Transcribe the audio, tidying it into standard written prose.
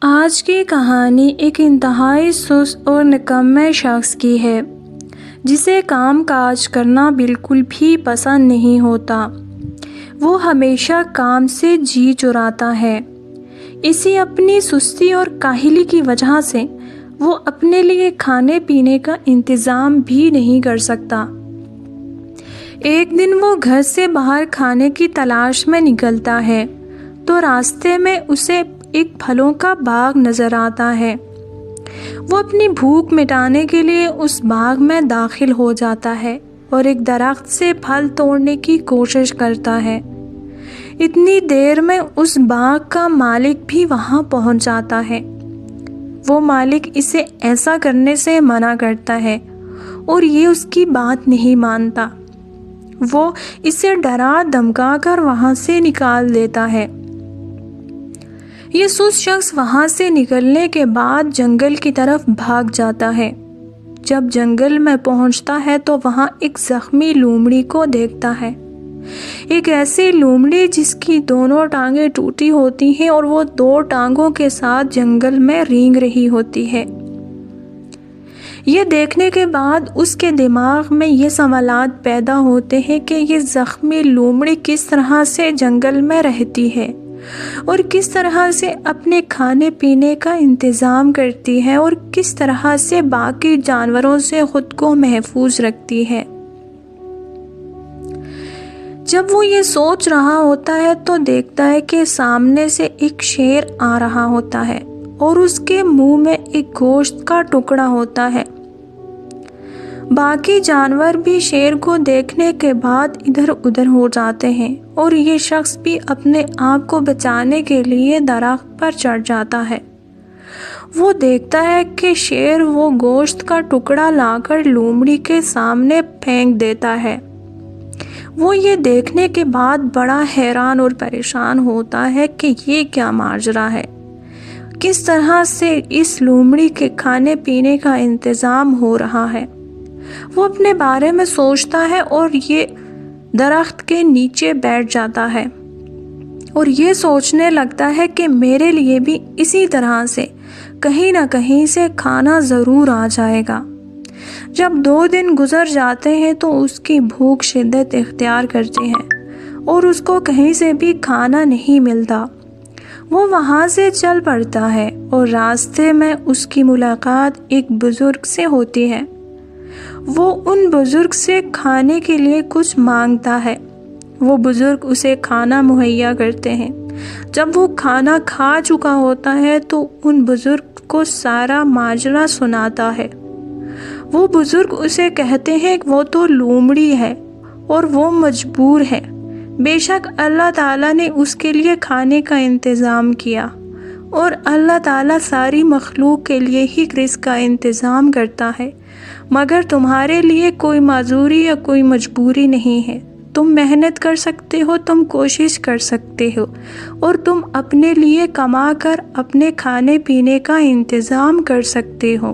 آج کی کہانی ایک انتہائی سست اور نکمّے شخص کی ہے جسے کام کاج کرنا بالکل بھی پسند نہیں ہوتا۔ وہ ہمیشہ کام سے جی چراتا ہے۔ اسی اپنی سستی اور کاہلی کی وجہ سے وہ اپنے لیے کھانے پینے کا انتظام بھی نہیں کر سکتا۔ ایک دن وہ گھر سے باہر کھانے کی تلاش میں نکلتا ہے تو راستے میں اسے ایک پھلوں کا باغ نظر آتا ہے۔ وہ اپنی بھوک مٹانے کے لیے اس باغ میں داخل ہو جاتا ہے اور ایک درخت سے پھل توڑنے کی کوشش کرتا ہے۔ اتنی دیر میں اس باغ کا مالک بھی وہاں پہنچ جاتا ہے۔ وہ مالک اسے ایسا کرنے سے منع کرتا ہے اور یہ اس کی بات نہیں مانتا۔ وہ اسے ڈرا دھمکا کر وہاں سے نکال دیتا ہے۔ یہ سست شخص وہاں سے نکلنے کے بعد جنگل کی طرف بھاگ جاتا ہے۔ جب جنگل میں پہنچتا ہے تو وہاں ایک زخمی لومڑی کو دیکھتا ہے۔ ایک ایسی لومڑی جس کی دونوں ٹانگیں ٹوٹی ہوتی ہیں اور وہ دو ٹانگوں کے ساتھ جنگل میں رینگ رہی ہوتی ہے۔ یہ دیکھنے کے بعد اس کے دماغ میں یہ سوالات پیدا ہوتے ہیں کہ یہ زخمی لومڑی کس طرح سے جنگل میں رہتی ہے اور کس طرح سے اپنے کھانے پینے کا انتظام کرتی ہے اور کس طرح سے باقی جانوروں سے خود کو محفوظ رکھتی ہے۔ جب وہ یہ سوچ رہا ہوتا ہے تو دیکھتا ہے کہ سامنے سے ایک شیر آ رہا ہوتا ہے اور اس کے منہ میں ایک گوشت کا ٹکڑا ہوتا ہے۔ باقی جانور بھی شیر کو دیکھنے کے بعد ادھر ادھر ہو جاتے ہیں اور یہ شخص بھی اپنے آپ کو بچانے کے لیے درخت پر چڑھ جاتا ہے۔ وہ دیکھتا ہے کہ شیر وہ گوشت کا ٹکڑا لا کر لومڑی کے سامنے پھینک دیتا ہے۔ وہ یہ دیکھنے کے بعد بڑا حیران اور پریشان ہوتا ہے کہ یہ کیا ماجرا ہے، کس طرح سے اس لومڑی کے کھانے پینے کا انتظام ہو رہا ہے۔ وہ اپنے بارے میں سوچتا ہے اور یہ درخت کے نیچے بیٹھ جاتا ہے اور یہ سوچنے لگتا ہے کہ میرے لیے بھی اسی طرح سے کہیں نہ کہیں سے کھانا ضرور آ جائے گا۔ جب 2 دن گزر جاتے ہیں تو اس کی بھوک شدت اختیار کرتی ہے اور اس کو کہیں سے بھی کھانا نہیں ملتا۔ وہ وہاں سے چل پڑتا ہے اور راستے میں اس کی ملاقات ایک بزرگ سے ہوتی ہے۔ وہ ان بزرگ سے کھانے کے لیے کچھ مانگتا ہے۔ وہ بزرگ اسے کھانا مہیا کرتے ہیں۔ جب وہ کھانا کھا چکا ہوتا ہے تو ان بزرگ کو سارا ماجرا سناتا ہے۔ وہ بزرگ اسے کہتے ہیں کہ وہ تو لومڑی ہے اور وہ مجبور ہے۔ بے شک اللہ تعالیٰ نے اس کے لیے کھانے کا انتظام کیا اور اللہ تعالیٰ ساری مخلوق کے لیے ہی رزق کا انتظام کرتا ہے، مگر تمہارے لیے کوئی معذوری یا کوئی مجبوری نہیں ہے۔ تم محنت کر سکتے ہو، تم کوشش کر سکتے ہو اور تم اپنے لیے کما کر اپنے کھانے پینے کا انتظام کر سکتے ہو۔